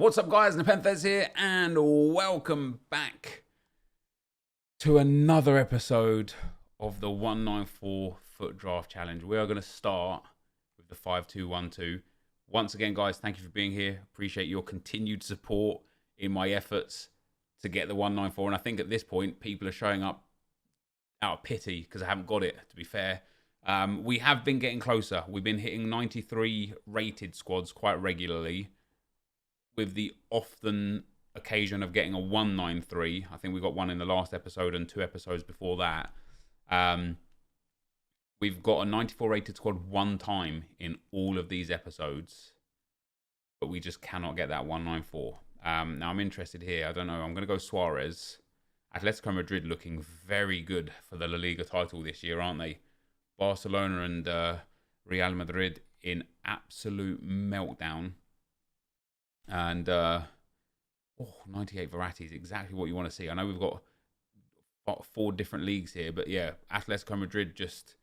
What's up, guys? Nepenthes here, and welcome back to another episode of the 194 Foot Draft Challenge. We are going to start with the 5-2-1-2. Once again, guys, thank you for being here. Appreciate your continued support in my efforts to get the 194. And I think at this point, people are showing up out of pity because I haven't got it, to be fair. We have been getting closer. We've been hitting 93 rated squads quite regularly, with the often occasion of getting a 193. I think we got one in the last episode and 2 episodes before that. We've got a 94 rated squad one time in all of these episodes, but we just cannot get that 194. Now I'm interested here. I don't know. I'm going to go Suarez. Atletico Madrid looking very good for the La Liga title this year, aren't they? Barcelona and Real Madrid in absolute meltdown. And 98 Verratti is exactly what you want to see. I know we've got 4 different leagues here, but yeah, Atletico Madrid just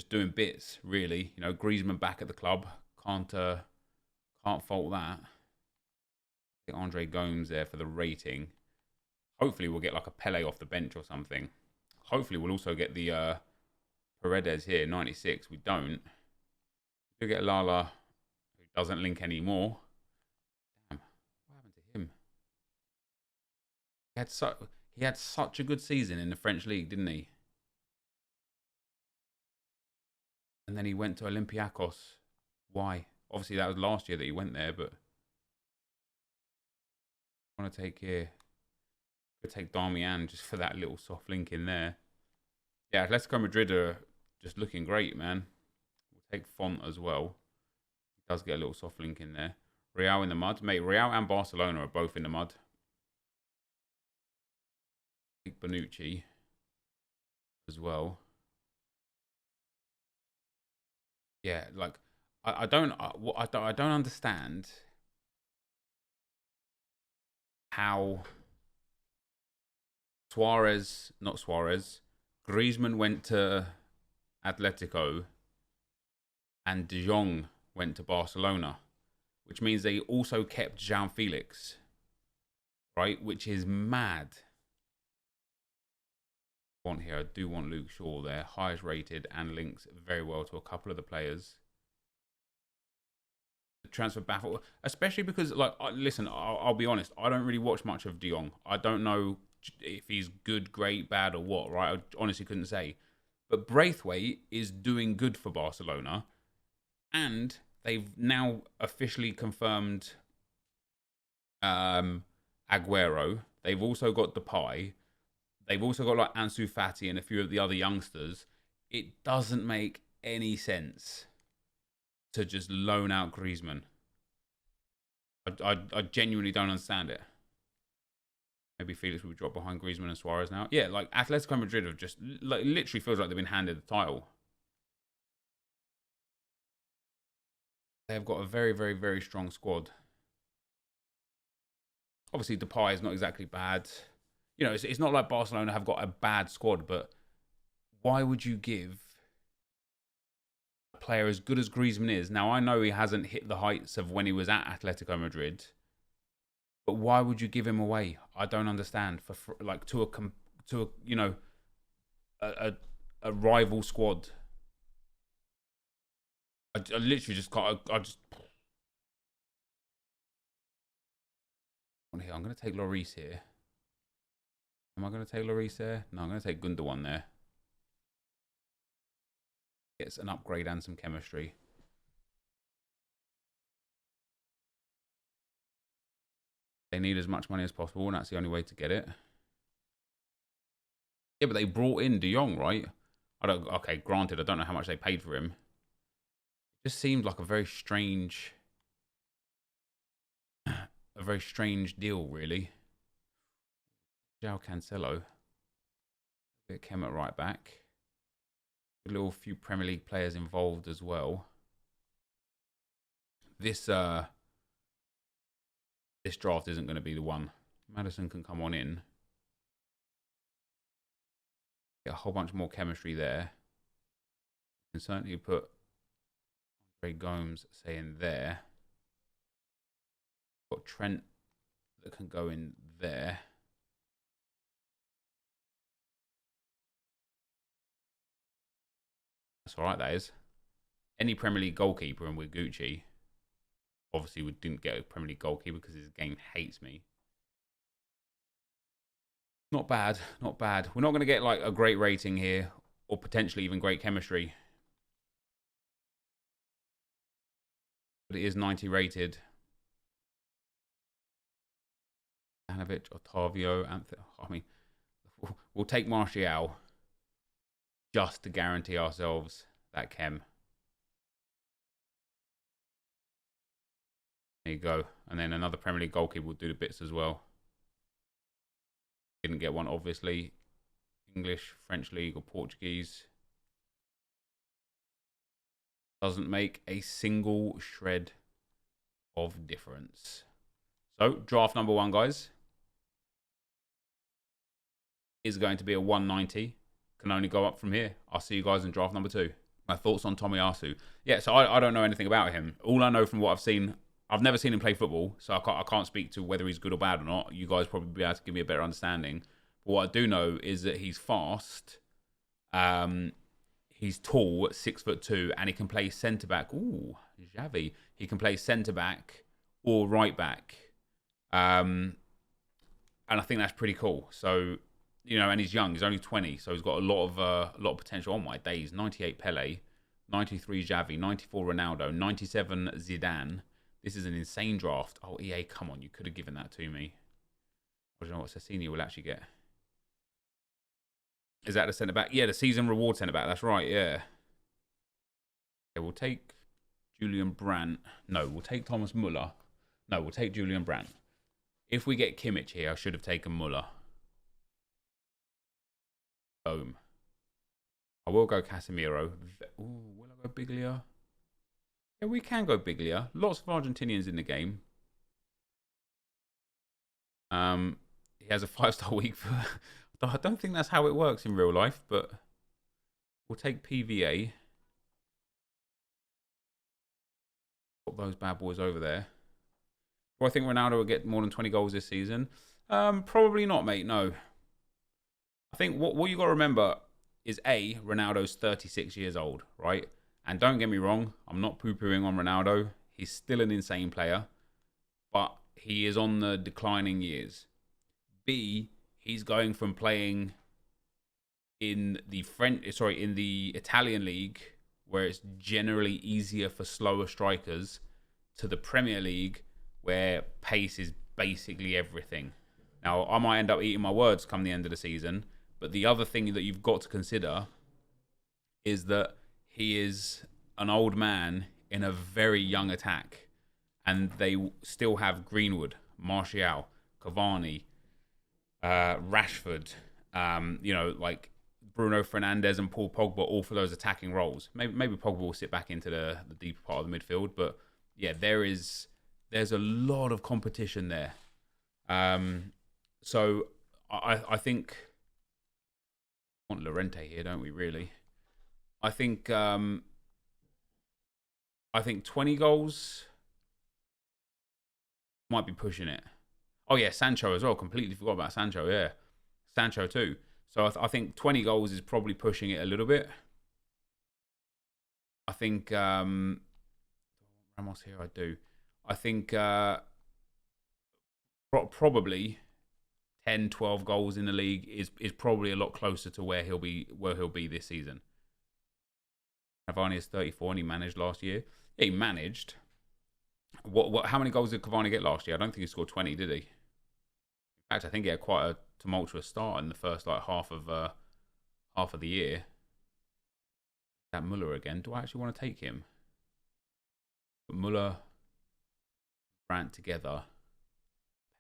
doing bits, really. You know, Griezmann back at the club. Can't fault that. I think Andre Gomes there for the rating. Hopefully we'll get like a Pele off the bench or something. Hopefully we'll also get the Paredes here, 96. We don't. We get Lala, who doesn't link anymore. He had such a good season in the French league, didn't he? And then he went to Olympiacos. Why? Obviously, that was last year that he went there, but I want to take here. Could take Darmian just for that little soft link in there. Yeah, Atletico Madrid are just looking great, man. We'll take Font as well. He does get a little soft link in there. Real in the mud. Mate, Real and Barcelona are both in the mud. Bonucci as well. Yeah, like I don't understand how Griezmann went to Atletico and De Jong went to Barcelona, which means they also kept Jean Felix, right? Which is mad. Here, I do want Luke Shaw there, highest rated and links very well to a couple of the players. The transfer baffle, especially because, like, listen, I'll be honest, I don't really watch much of De Jong. I don't know if he's good, great, bad, or what, right? I honestly couldn't say. But Braithwaite is doing good for Barcelona, and they've now officially confirmed Aguero. They've also got Depay. They've also got like Ansu Fati and a few of the other youngsters. It doesn't make any sense to just loan out Griezmann. I genuinely don't understand it. Maybe Felix will drop behind Griezmann and Suarez now. Yeah, like Atletico Madrid have just like literally feels like they've been handed the title. They've got a very, very, very strong squad. Obviously, Depay is not exactly bad. You know, it's not like Barcelona have got a bad squad, but why would you give a player as good as Griezmann is? Now, I know he hasn't hit the heights of when he was at Atletico Madrid, but why would you give him away? I don't understand. For like to a you know a rival squad. I literally just got I just. Here, I'm going to take Lloris here. Am I going to take Lloris there? No, I'm going to take Gundogan there. Gets an upgrade and some chemistry. They need as much money as possible, and that's the only way to get it. Yeah, but they brought in De Jong, right? Okay, granted, I don't know how much they paid for him. It just seemed like a very strange deal, really. João Cancelo. Bit Kem at right back. A little few Premier League players involved as well. This draft isn't going to be the one. Madison can come on in. Get a whole bunch more chemistry there. You can certainly put Andre Gomes, say, in there. Got Trent that can go in there. That's all right, that is. Any Premier League goalkeeper, and we're Gucci. Obviously, we didn't get a Premier League goalkeeper because his game hates me. Not bad, not bad. We're not going to get like a great rating here, or potentially even great chemistry. But it is 90 rated. Hanovic, Otavio, I mean, we'll take Martial just to guarantee ourselves that chem. There you go. And then another Premier League goalkeeper will do the bits as well. Didn't get one, obviously. English, French League, or Portuguese. Doesn't make a single shred of difference. So, draft number 1, guys, is going to be a 190. Can only go up from here. I'll see you guys in draft number 2. My thoughts on Tomiyasu. Yeah, so I don't know anything about him. All I know from what I've seen, I've never seen him play football, so I can't speak to whether he's good or bad or not. You guys probably be able to give me a better understanding. But what I do know is that he's fast. He's tall at 6'2", and he can play centre back. Ooh, Xavi. He can play centre back or right back. And I think that's pretty cool. So, you know, and he's young. He's only 20, so he's got a lot of potential. On my days, 98 Pele, 93 Xavi, 94 Ronaldo, 97 Zidane. This is an insane draft. Oh, EA, come on, you could have given that to me. I don't know what Cecchini will actually get. Is that the centre back? Yeah, the season reward centre back. That's right. Yeah. Okay, we'll take Julian Brandt. No, we'll take Thomas Muller. No, we'll take Julian Brandt. If we get Kimmich here, I should have taken Muller. Boom. I will go Casemiro. Ooh, will I go Biglia? Yeah, we can go Biglia. Lots of Argentinians in the game. He has a 5-star week for... I don't think that's how it works in real life, but we'll take PVA. Put those bad boys over there. Do I think Ronaldo will get more than 20 goals this season? Probably not, mate, no. I think what you got to remember is A, Ronaldo's 36 years old, right? And don't get me wrong, I'm not poo-pooing on Ronaldo. He's still an insane player, but he is on the declining years. B, he's going from playing in the Italian league, where it's generally easier for slower strikers, to the Premier League, where pace is basically everything. Now, I might end up eating my words come the end of the season, but the other thing that you've got to consider is that he is an old man in a very young attack, and they still have Greenwood, Martial, Cavani, Rashford, like Bruno Fernandes and Paul Pogba, all for those attacking roles. Maybe Pogba will sit back into the deeper part of the midfield, but yeah, there's a lot of competition there. So I think we want Llorente here, don't we? Really, I think 20 goals might be pushing it. Oh yeah, Sancho as well. Completely forgot about Sancho. Yeah, Sancho too. So I think 20 goals is probably pushing it a little bit. I think Ramos here. I do. I think probably 10, 12 goals in the league is probably a lot closer to where he'll be this season. Cavani is 34 and he managed last year. Yeah, he managed. How many goals did Cavani get last year? I don't think he scored 20, did he? In fact, I think he had quite a tumultuous start in the first half of the year. That Muller again. Do I actually want to take him? But Muller, Brandt together,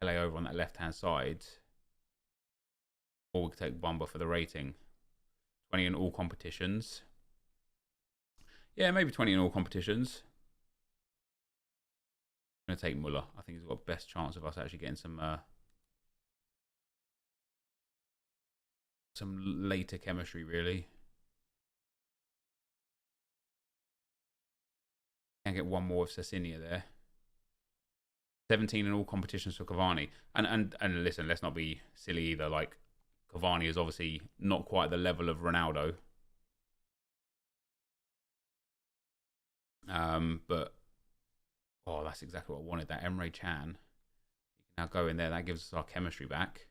Pele over on that left-hand side. Or we could take Bumba for the rating. 20 in all competitions. Yeah, maybe 20 in all competitions. I'm going to take Muller. I think he's got the best chance of us actually getting some later chemistry, really. Can get one more of Cecchini there. 17 in all competitions for Cavani. And listen, let's not be silly either. Like, Cavani is obviously not quite the level of Ronaldo. But oh, that's exactly what I wanted. That Emre Can. You can now go in there. That gives us our chemistry back.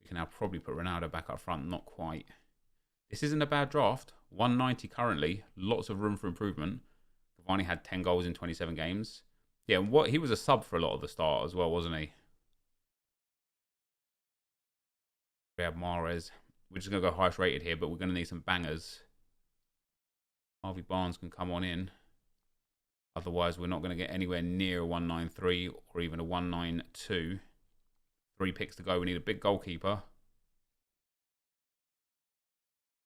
We can now probably put Ronaldo back up front. Not quite. This isn't a bad draft. 190 currently. Lots of room for improvement. Cavani had 10 goals in 27 games. Yeah, he was a sub for a lot of the start as well, wasn't he? We have Mahrez. We're just going to go highest rated here, but we're going to need some bangers. Harvey Barnes can come on in. Otherwise, we're not going to get anywhere near a 193 or even a 192. 3 picks to go. We need a big goalkeeper.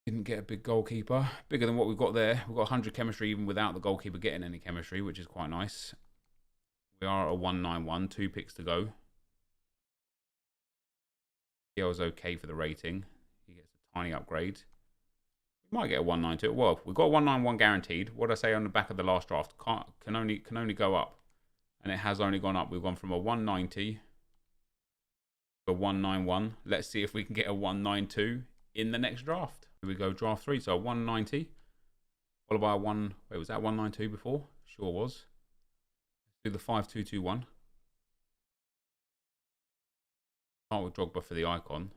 Didn't get a big goalkeeper. Bigger than what we've got there. We've got 100 chemistry even without the goalkeeper getting any chemistry, which is quite nice. We are a 191. 2 picks to go. Kiel's okay for the rating. He gets a tiny upgrade. We might get a 192. Well, we've got a 191 guaranteed. What did I say on the back of the last draft? Can only go up. And it has only gone up. We've gone from a 190 to a 191. Let's see if we can get a 192 in the next draft. Here we go, draft 3. So a 190. Followed by a 1... Wait, was that 192 before? Sure was. Let's do the 5221. Start with Drogba for the icon.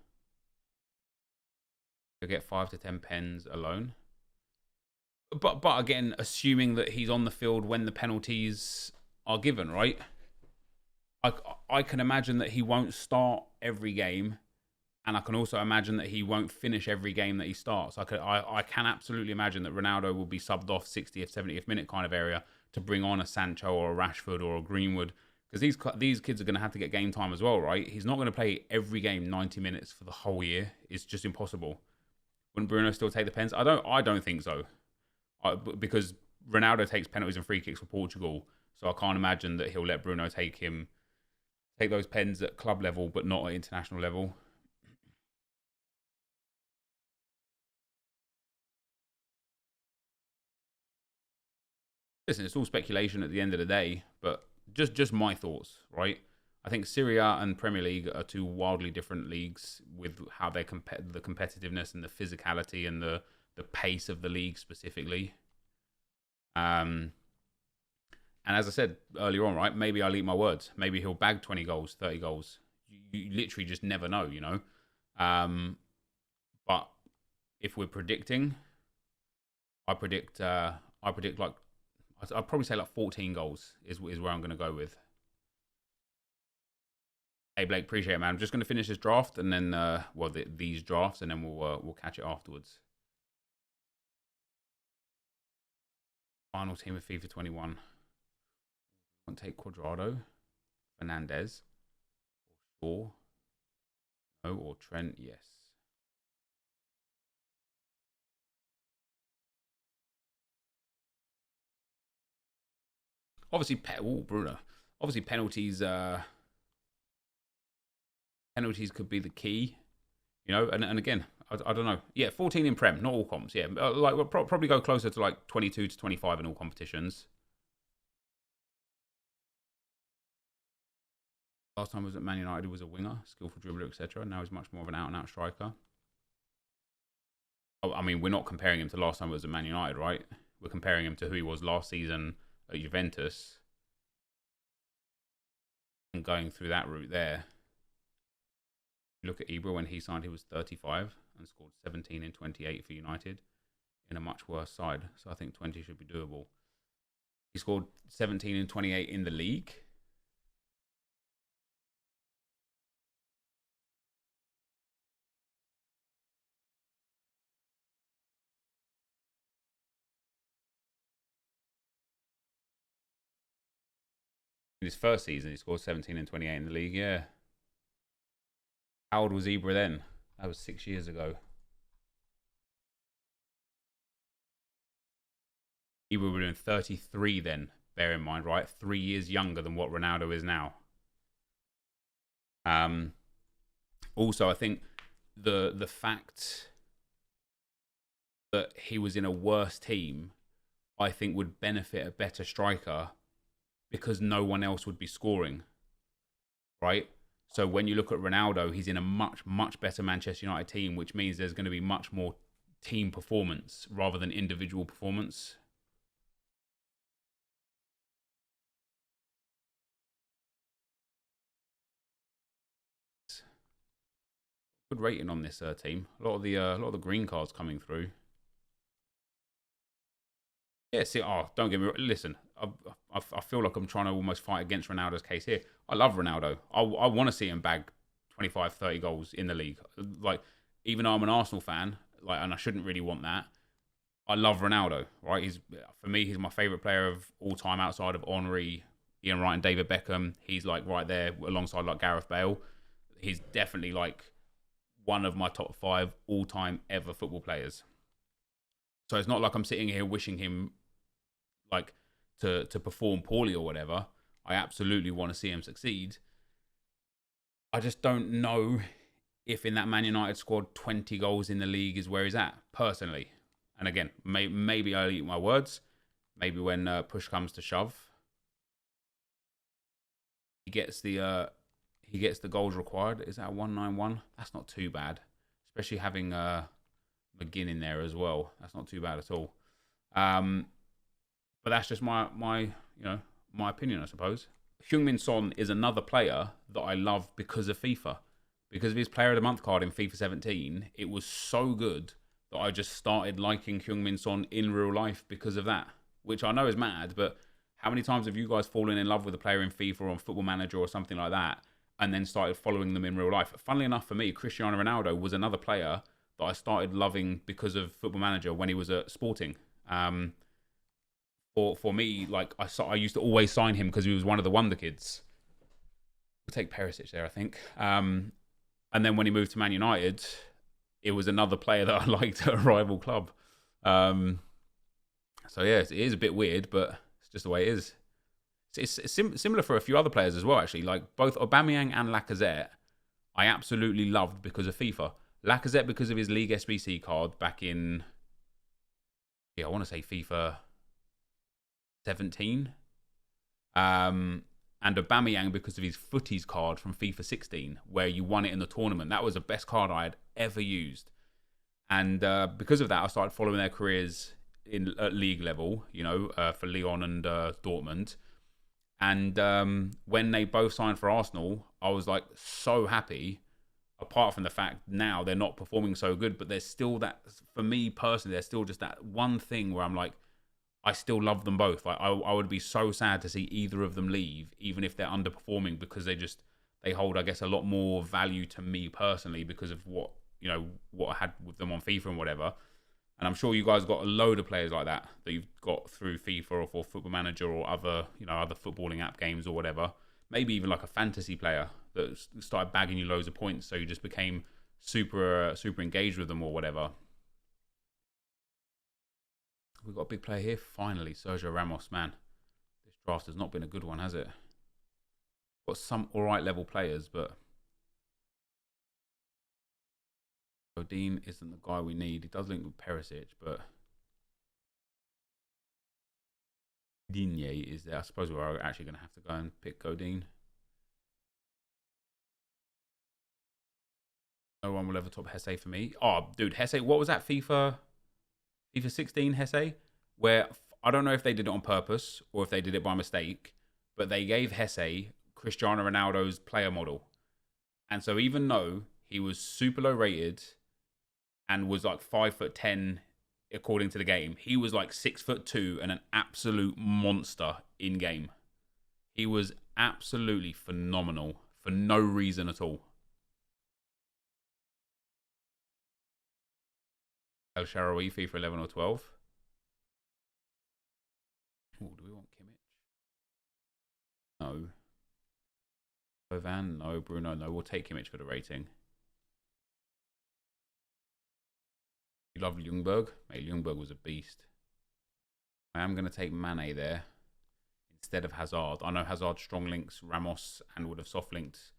You'll get 5 to 10 pens alone. But again, assuming that he's on the field when the penalties are given, right? I can imagine that he won't start every game, and I can also imagine that he won't finish every game that he starts. I can absolutely imagine that Ronaldo will be subbed off 60th, 70th minute kind of area to bring on a Sancho or a Rashford or a Greenwood. Because these kids are going to have to get game time as well, right? He's not going to play every game 90 minutes for the whole year. It's just impossible. Wouldn't Bruno still take the pens? I don't think so. Because Ronaldo takes penalties and free kicks for Portugal, so I can't imagine that he'll let Bruno take those pens at club level, but not at international level. Listen, it's all speculation at the end of the day, but just my thoughts, right? I think Serie A and Premier League are 2 wildly different leagues with how they the competitiveness and the physicality and the pace of the league specifically. And as I said earlier on, right, maybe I'll eat my words. Maybe he'll bag 20 goals, 30 goals. You literally just never know, you know. But if we're predicting, I predict like, I'd probably say like 14 goals is where I'm going to go with. Hey Blake, appreciate it, man. I'm just going to finish this draft and then, these drafts, and then we'll catch it afterwards. Final team of FIFA 21. Want to take Cuadrado, Fernandez, or Shaw, no, or Trent? Yes. Obviously, Bruno. Obviously, penalties. Penalties could be the key, you know. And again, I don't know. Yeah, 14 in Prem, not all comps. Yeah, like we'll probably go closer to like 22 to 25 in all competitions. Last time I was at Man United, he was a winger, skillful dribbler, etc. Now he's much more of an out-and-out striker. I mean, we're not comparing him to last time he was at Man United, right? We're comparing him to who he was last season at Juventus. And going through that route there. You look at Ibra when he signed, he was 35 and scored 17 in 28 for United in a much worse side. So I think 20 should be doable. He scored 17 in 28 in the league. In his first season, he scored 17 and 28 in the league, yeah. How old was Ibra then? That was 6 years ago. Ibra would have been 33 then, bear in mind, right? 3 years younger than what Ronaldo is now. Also, I think the fact that he was in a worse team, I think would benefit a better striker because no one else would be scoring. right? So when you look at Ronaldo, he's in a much, much better Manchester United team, which means there's going to be much more team performance rather than individual performance. Good rating on this team. A lot of the green cards coming through. Yeah, see, don't get me wrong. Listen, I feel like I'm trying to almost fight against Ronaldo's case here. I love Ronaldo. I want to see him bag 25, 30 goals in the league. Like, even though I'm an Arsenal fan, like, and I shouldn't really want that, I love Ronaldo, right? For me, he's my favourite player of all time outside of Henry, Ian Wright and David Beckham. He's like right there alongside like Gareth Bale. He's definitely like one of my top 5 all-time ever football players. So it's not like I'm sitting here wishing him like to perform poorly or whatever. I absolutely want to see him succeed. I just don't know if in that Man United squad 20 goals in the league is where he's at, personally. And again, maybe I'll eat my words. Maybe when push comes to shove, he gets the goals required. Is that a 191? That's not too bad, especially having McGinn in there as well. That's not too bad at all. But that's just my opinion, I suppose. Heung-min Son is another player that I love because of FIFA. Because of his Player of the Month card in FIFA 17, it was so good that I just started liking Heung-min Son in real life because of that. Which I know is mad, but how many times have you guys fallen in love with a player in FIFA or on Football Manager or something like that, and then started following them in real life? Funnily enough for me, Cristiano Ronaldo was another player that I started loving because of Football Manager when he was at Sporting. For me, like I used to always sign him because he was one of the wonder kids. We'll take Perisic there, I think. And then when he moved to Man United, it was another player that I liked at a rival club. So yeah, it is a bit weird, but it's just the way it is. It's similar for a few other players as well, actually. Like both Aubameyang and Lacazette, I absolutely loved because of FIFA. Lacazette because of his League SBC card back in, I want to say FIFA 17. And Aubameyang because of his footies card from FIFA 16, where you won it in the tournament. That was the best card I had ever used. And because of that, I started following their careers at league level, for Lyon and Dortmund. And when they both signed for Arsenal, I was like so happy, apart from the fact now they're not performing so good, but there's still that, for me personally, there's still just that one thing where I'm like, I still love them both. Like I would be so sad to see either of them leave, even if they're underperforming, because they hold, I guess, a lot more value to me personally because of what I had with them on FIFA and whatever. And I'm sure you guys got a load of players like that you've got through FIFA or for Football Manager or other footballing app games or whatever. Maybe even like a fantasy player that started bagging you loads of points, so you just became super engaged with them or whatever. We've got a big player here, finally, Sergio Ramos. Man, this draft has not been a good one, has it? Got some alright level players, but Godin isn't the guy we need. He does link with Perisic, but Digne is there. I suppose we're actually going to have to go and pick Godin. No one will ever top Hesse for me. Oh, dude, Hesse, what was that FIFA 16 Hesse, where I don't know if they did it on purpose or if they did it by mistake, but they gave Hesse Cristiano Ronaldo's player model. And so even though he was super low rated and was like 5'10" according to the game, he was like 6'2" and an absolute monster in game. He was absolutely phenomenal for no reason at all. El Shaarawy, FIFA 11 or 12. Ooh, do we want Kimmich? No. Bovan? No. Bruno? No. We'll take Kimmich for the rating. You love Ljungberg? Mate, Ljungberg was a beast. I am going to take Mane there instead of Hazard. I know Hazard strong links Ramos and would have soft linked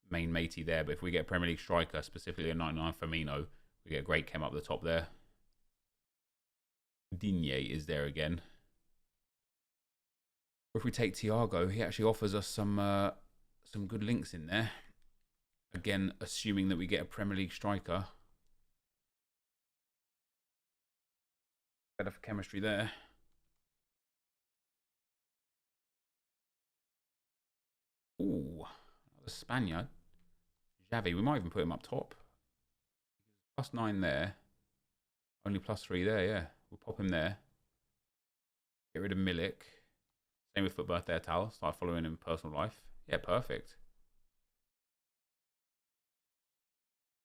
main matey there, but if we get a Premier League striker, specifically a 99 Firmino, we get a great chem up the top there. Digne is there again. Or if we take Thiago, he actually offers us some some good links in there. Again, assuming that we get a Premier League striker. Better for chemistry there. Ooh, the Spaniard. Xavi, we might even put him up top. +9 there. Only +3 there, yeah. We'll pop him there. Get rid of Milik. Same with Foot Birthday Tal. Start following him in personal life. Yeah, perfect.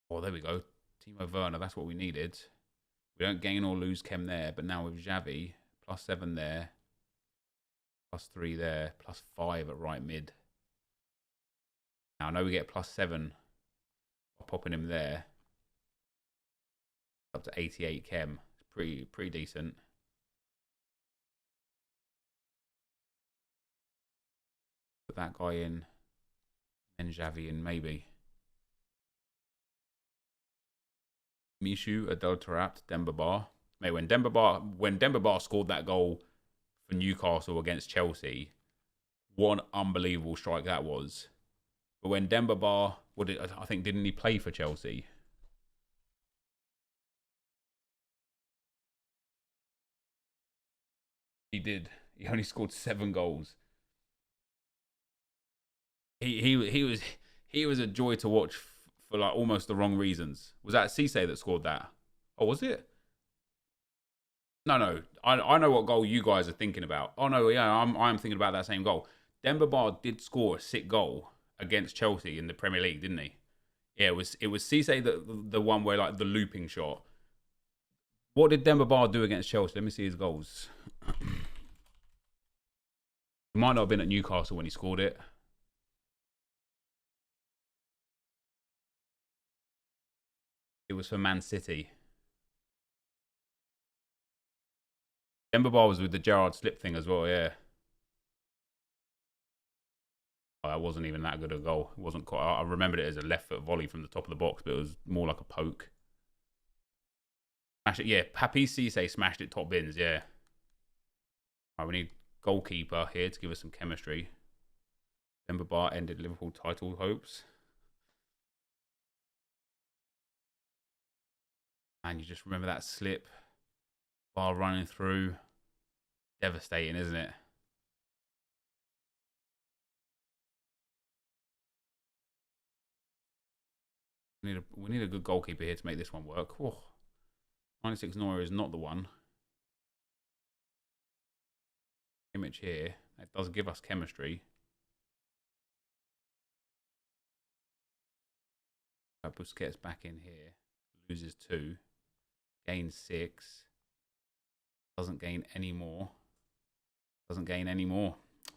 Oh, there we go. Timo Werner, that's what we needed. We don't gain or lose chem there, but now with Xavi, +7 there. +3 there. +5 at right mid. Now I know we get +7 by popping him there. Up to 88 chem. It's pretty decent. Put that guy in, and Xavi in maybe. Mishu, Adel-Tarabt, Demba Ba. Mate, when Demba Ba scored that goal for Newcastle against Chelsea, what an unbelievable strike that was. But when Demba Ba, I think, didn't he play for Chelsea? He did. He only scored 7 goals. He was a joy to watch for like almost the wrong reasons. Was that Cisse that scored that? Oh, was it? No. I know what goal you guys are thinking about. Oh no, yeah, I'm thinking about that same goal. Demba Ba did score a sick goal against Chelsea in the Premier League, didn't he? Yeah, it was Cisse the one where like the looping shot. What did Demba Ba do against Chelsea? Let me see his goals. He might not have been at Newcastle when he scored it. It was for Man City. Demba Ba was with the Gerrard slip thing as well, yeah. Oh, that wasn't even that good a goal. It wasn't quite. I remembered it as a left foot volley from the top of the box, but it was more like a poke. Smash it, yeah. Papi Cisse smashed it top bins, yeah. Right, we need goalkeeper here to give us some chemistry. Demba Ba ended Liverpool title hopes. And you just remember that slip while running through. Devastating, isn't it? We need a good goalkeeper here to make this one work. Oh, 96 Neuer is not the one. Image here. It does give us chemistry. Busquets back in here. Loses 2. Gains 6. Doesn't gain any more.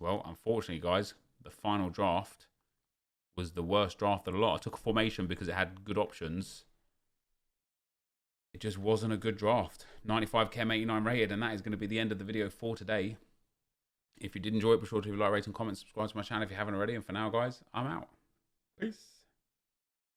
Well, unfortunately, guys, the final draft was the worst draft of the lot. I took a formation because it had good options. It just wasn't a good draft. 95 chem, 89 rated, and that is going to be the end of the video for today. If you did enjoy it, be sure to like, rate, and comment, subscribe to my channel if you haven't already. And for now, guys, I'm out. Peace.